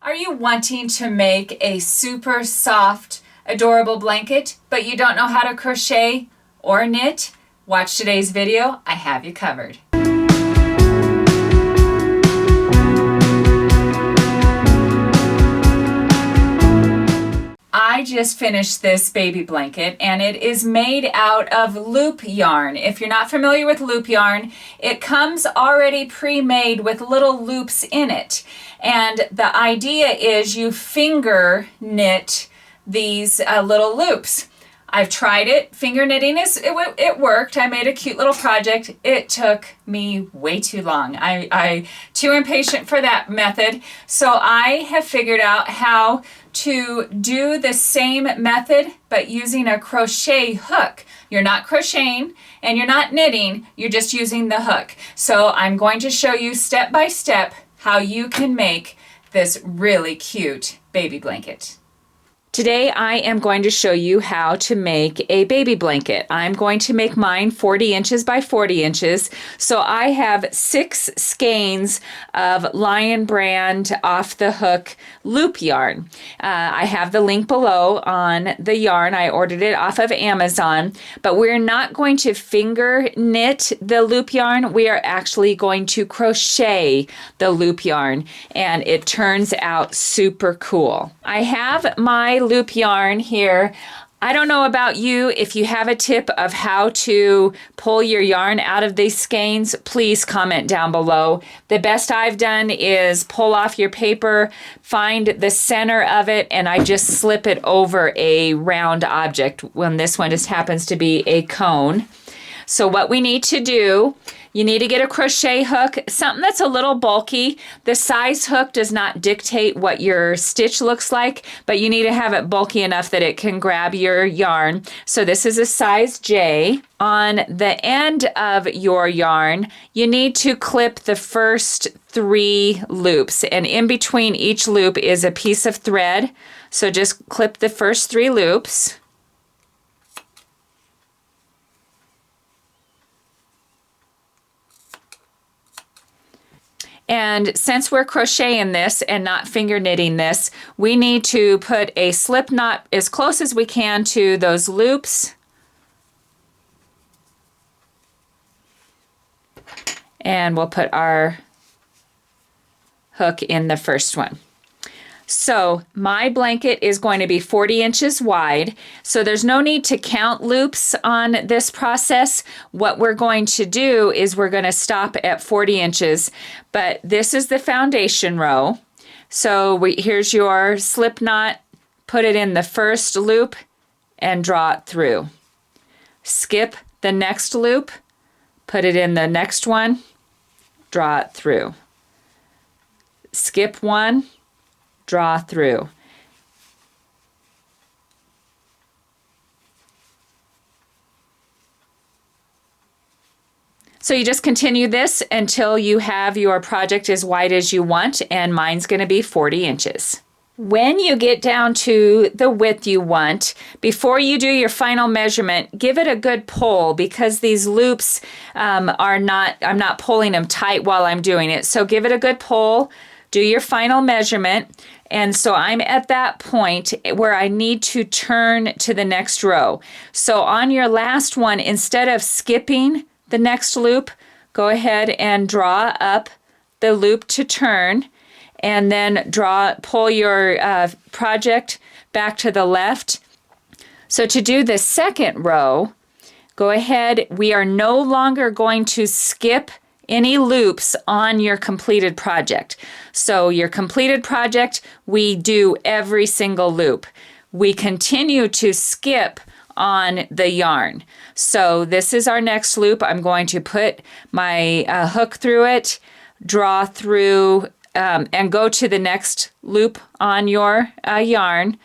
Are you wanting to make a super soft, adorable blanket, but you don't know how to crochet or knit? Watch today's video. I have you covered. I just finished this baby blanket and it is made out of loop yarn. If you're not familiar with loop yarn, it comes already pre-made with little loops in it. And the idea is you finger knit these little loops. I've tried it. Finger knitting it worked. I made a cute little project. It took me way too long. I too impatient for that method. So I have figured out how to do the same method but using a crochet hook. You're not crocheting and you're not knitting, you're just using the hook. So I'm going to show you step by step how you can make this really cute baby blanket. Today I am going to show you how to make a baby blanket. I'm going to make mine 40 inches by 40 inches. So I have 6 skeins of Lion brand off the hook loop yarn. I have the link below on the yarn. I ordered it off of Amazon, but we're not going to finger knit the loop yarn. We are actually going to crochet the loop yarn, and it turns out super cool. I have my loop yarn here. I don't know about you. If you have a tip of how to pull your yarn out of these skeins, please comment down below. The best I've done is pull off your paper, find the center of it, and I just slip it over a round object when this one just happens to be a cone. So what we need to do, you need to get a crochet hook, something that's a little bulky. The size hook does not dictate what your stitch looks like, but you need to have it bulky enough that it can grab your yarn. So this is a size J. On the end of your yarn, you need to clip the first 3 loops, and in between each loop is a piece of thread. So just clip the first 3 loops. And since we're crocheting this and not finger knitting this, we need to put a slip knot as close as we can to those loops. And we'll put our hook in the first one. So my blanket is going to be 40 inches wide, so there's no need to count loops on this process. What we're going to do is we're going to stop at 40 inches, but this is the foundation row. So here's your slip knot, put it in the first loop and draw it through. Skip the next loop, put it in the next one, draw it through. Skip one, draw through. So you just continue this until you have your project as wide as you want, and mine's going to be 40 inches. When you get down to the width you want, before you do your final measurement, give it a good pull, because these loops I'm not pulling them tight while I'm doing it. So give it a good pull, do your final measurement. And so I'm at that point where I need to turn to the next row. So on your last one, instead of skipping the next loop, go ahead and draw up the loop to turn, and then pull your project back to the left. So to do the second row, go ahead. We are no longer going to skip any loops on your completed project. So your completed project, we do every single loop. We continue to skip on the yarn. So this is our next loop. I'm going to put my hook through it, draw through, and go to the next loop on your yarn.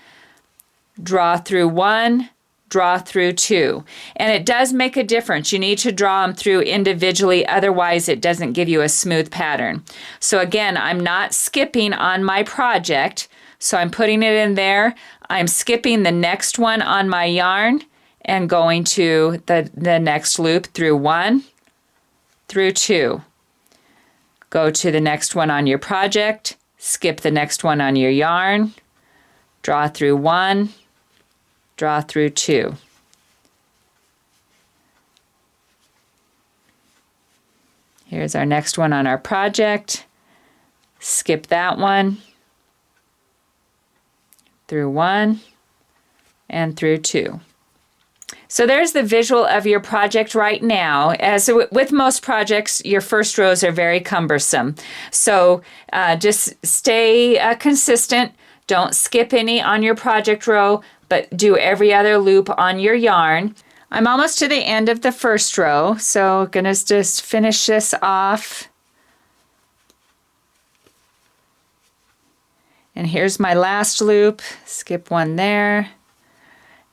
Draw through 1, draw through 2. And it does make a difference. You need to draw them through individually, otherwise it doesn't give you a smooth pattern. So again, I'm not skipping on my project, so I'm putting it in there. I'm skipping the next one on my yarn and going to the next loop through 1, through 2. Go to the next one on your project, skip the next one on your yarn, draw through 1, draw through 2. Here's our next one on our project. Skip that one, through 1, and through 2. So there's the visual of your project right now. As with most projects, your first rows are very cumbersome. So just stay consistent. Don't skip any on your project row, but do every other loop on your yarn. I'm almost to the end of the first row, so I'm gonna just finish this off. And here's my last loop. Skip one there.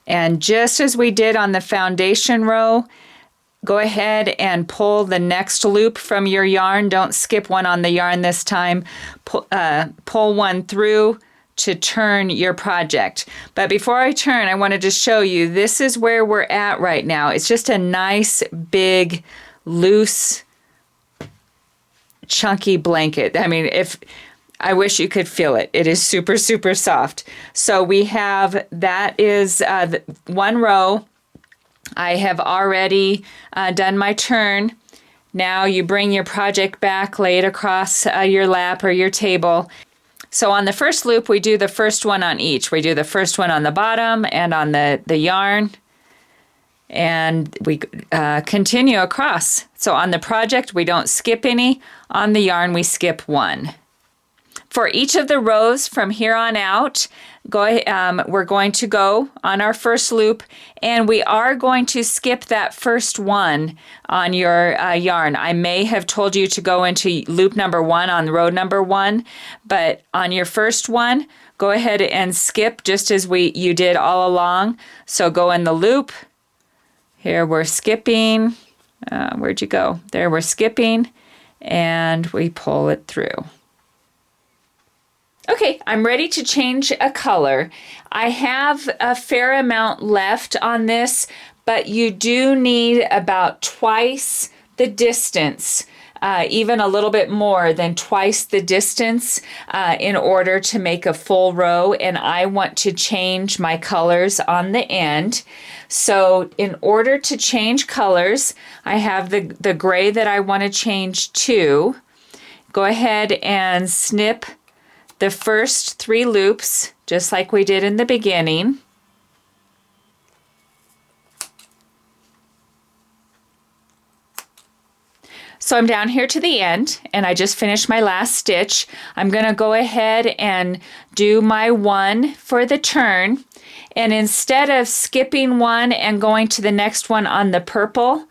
And just as we did on the foundation row, go ahead and pull the next loop from your yarn. Don't skip one on the yarn this time. Pull one through to turn your project. But before I turn, I wanted to show you, this is where we're at right now. It's just a nice, big, loose, chunky blanket. I mean, I wish you could feel it. It is super, super soft. So we have, that is one row. I have already done my turn. Now you bring your project back, lay it across your lap or your table. So on the first loop, we do the first one on each. We do the first one on the bottom and on the yarn. And we continue across. So on the project, we don't skip any. On the yarn, we skip one. For each of the rows from here on out, we're going to go on our first loop, and we are going to skip that first one on your yarn. I may have told you to go into loop number 1 on row number 1, but on your first one, go ahead and skip just as you did all along. So go in the loop. Here we're skipping. Where'd you go? There we're skipping, and we pull it through. Okay, I'm ready to change a color. I have a fair amount left on this, but you do need about twice the distance, even a little bit more than twice the distance in order to make a full row, and I want to change my colors on the end. So in order to change colors, I have the gray that I want to change to. Go ahead and snip the first 3 loops, just like we did in the beginning. So I'm down here to the end, and I just finished my last stitch. I'm going to go ahead and do my 1 for the turn, and instead of skipping one and going to the next one on the purple,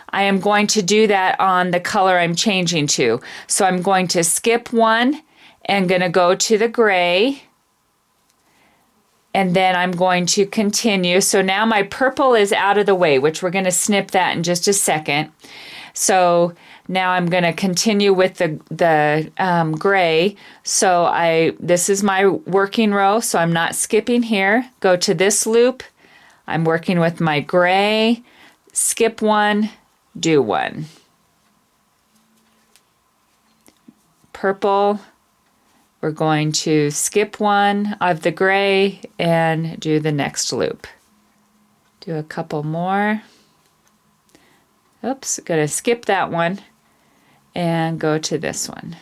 I am going to do that on the color I'm changing to. So I'm going to skip one and going to go to the gray, and then I'm going to continue. So now my purple is out of the way, which we're going to snip that in just a second. So now I'm going to continue with the gray. So this is my working row, so I'm not skipping here. Go to this loop. I'm working with my gray, skip one, do one. Purple. We're going to skip one of the gray and do the next loop. Do a couple more. Oops, going to skip that one and go to this one.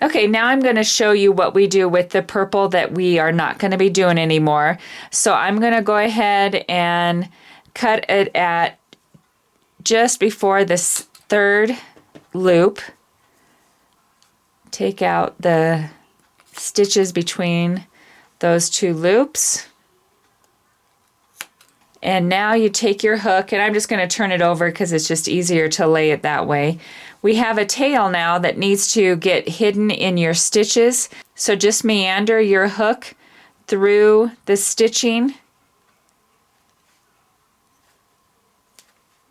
Okay, now I'm going to show you what we do with the purple that we are not going to be doing anymore. So I'm going to go ahead and cut it at just before this 3rd loop. Take out the stitches between those 2 loops. And now you take your hook, and I'm just going to turn it over because it's just easier to lay it that way. We have a tail now that needs to get hidden in your stitches. So just meander your hook through the stitching.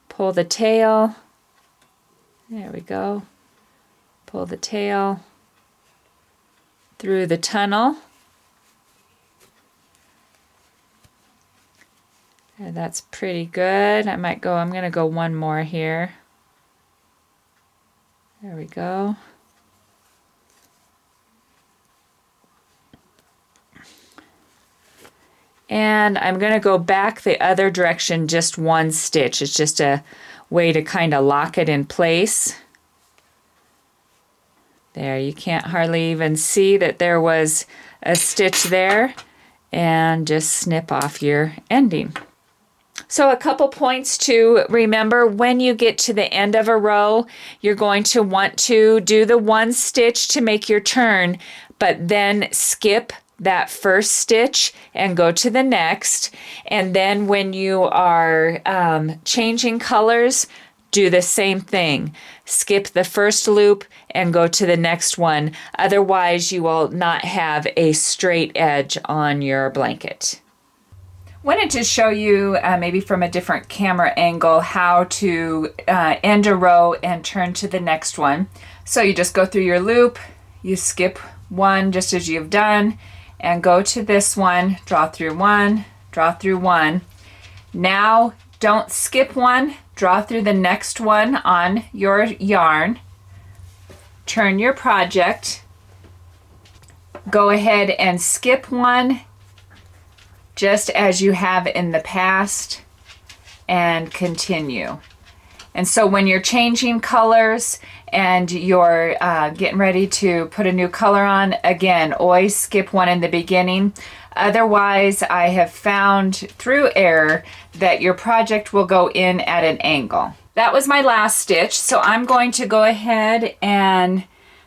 Pull the tail. There we go. Pull the tail through the tunnel. And that's pretty good. I'm going to go one more here. There we go. And I'm going to go back the other direction just one stitch. It's just a way to kind of lock it in place. There, you can't hardly even see that there was a stitch there. And just snip off your ending. So a couple points to remember: when you get to the end of a row, you're going to want to do the one stitch to make your turn, but then skip that first stitch and go to the next. And then when you are changing colors, do the same thing. Skip the first loop and go to the next one. Otherwise, you will not have a straight edge on your blanket. Wanted to show you maybe from a different camera angle how to end a row and turn to the next one. So you just go through your loop, you skip one just as you've done, and go to this one, draw through one, draw through one. Now don't skip one, draw through the next one on your yarn, turn your project, go ahead and skip one just as you have in the past, and continue. And so when you're changing colors and you're getting ready to put a new color on, again, always skip one in the beginning. Otherwise, I have found through error that your project will go in at an angle. That was my last stitch, so I'm going to go ahead and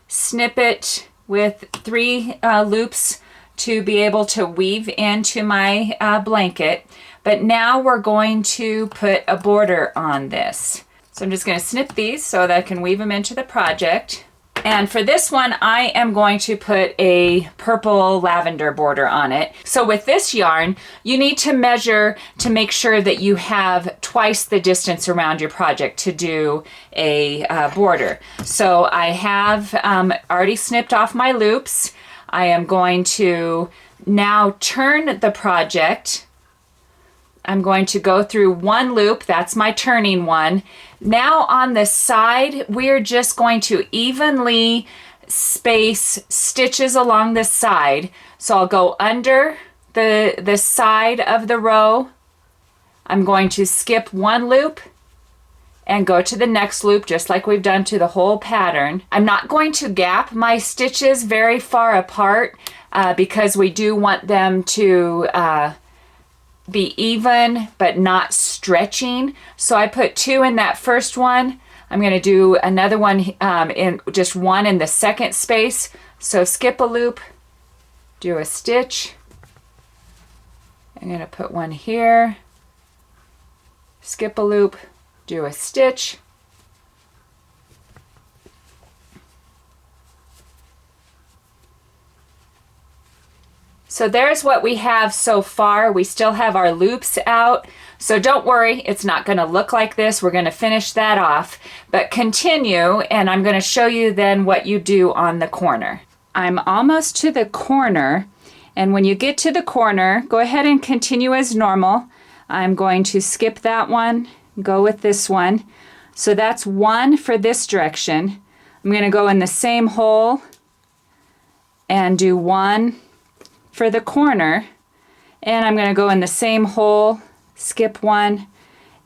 snip it with 3 loops to be able to weave into my blanket. But now we're going to put a border on this. So I'm just going to snip these so that I can weave them into the project. And for this one, I am going to put a purple lavender border on it. So with this yarn, you need to measure to make sure that you have twice the distance around your project to do a border. So I have already snipped off my loops. I am going to now turn the project. I'm going to go through one loop, that's my turning one. Now on the side, we're just going to evenly space stitches along the side. So I'll go under the side of the row. I'm going to skip one loop and go to the next loop just like we've done to the whole pattern. I'm not going to gap my stitches very far apart because we do want them to be even but not stretching. So I put 2 in that first one. I'm going to do another one in just 1 in the second space. So skip a loop, do a stitch. I'm going to put 1 here, skip a loop, do a stitch. So there's what we have so far. We still have our loops out. So don't worry, it's not going to look like this. We're going to finish that off, but continue, and I'm going to show you then what you do on the corner. I'm almost to the corner, and when you get to the corner, go ahead and continue as normal. I'm going to skip that one, go with this one. So that's 1 for this direction. I'm going to go in the same hole and do 1 for the corner, and I'm going to go in the same hole, skip 1,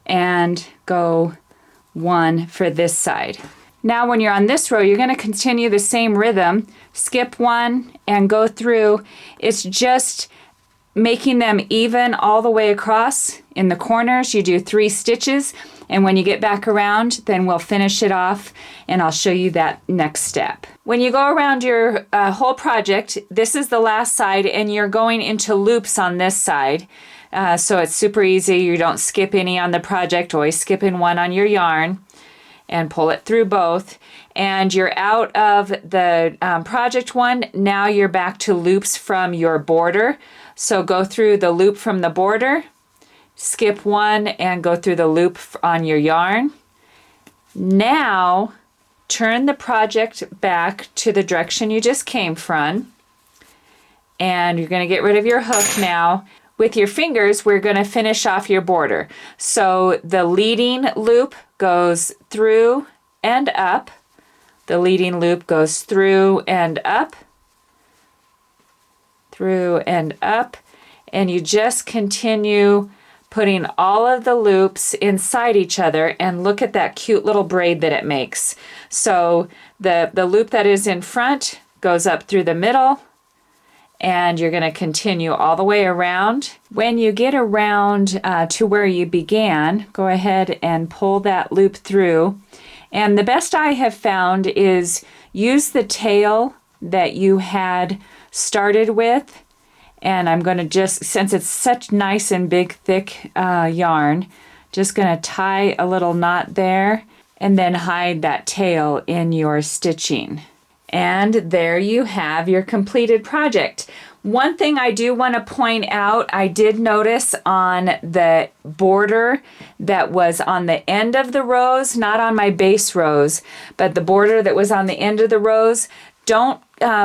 and go 1 for this side. Now when you're on this row, you're going to continue the same rhythm, skip 1 and go through. It's just making them even all the way across. In the corners, you do 3 stitches, and when you get back around, then we'll finish it off, and I'll show you that next step. When you go around your whole project, this is the last side, and you're going into loops on this side. So it's super easy. You don't skip any on the project, always skip in 1 on your yarn and pull it through both. And you're out of the project one. Now you're back to loops from your border. So go through the loop from the border, skip 1 and go through the loop on your yarn. Now turn the project back to the direction you just came from, and you're going to get rid of your hook now. With your fingers, we're going to finish off your border. So the leading loop goes through and up. The leading loop goes through and up, through and up, and you just continue putting all of the loops inside each other, and look at that cute little braid that it makes. So the loop that is in front goes up through the middle, and you're going to continue all the way around. When you get around to where you began, go ahead and pull that loop through. And the best I have found is use the tail that you had started with. And I'm going to just, since it's such nice and big, thick yarn, just going to tie a little knot there and then hide that tail in your stitching. And there you have your completed project. One thing I do want to point out, I did notice on the border that was on the end of the rows, not on my base rows, but the border that was on the end of the rows, don't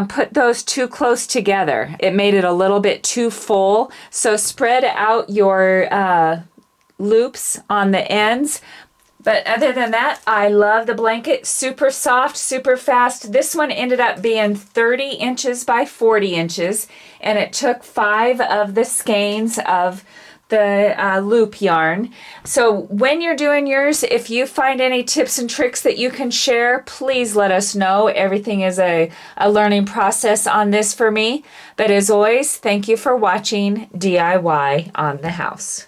put those too close together. It made it a little bit too full. So spread out your loops on the ends. But other than that, I love the blanket. Super soft, super fast. This one ended up being 30 inches by 40 inches, and it took 5 of the skeins of the loop yarn. So when you're doing yours, if you find any tips and tricks that you can share, please let us know. Everything is a learning process on this for me. But as always, thank you for watching DIY on the House.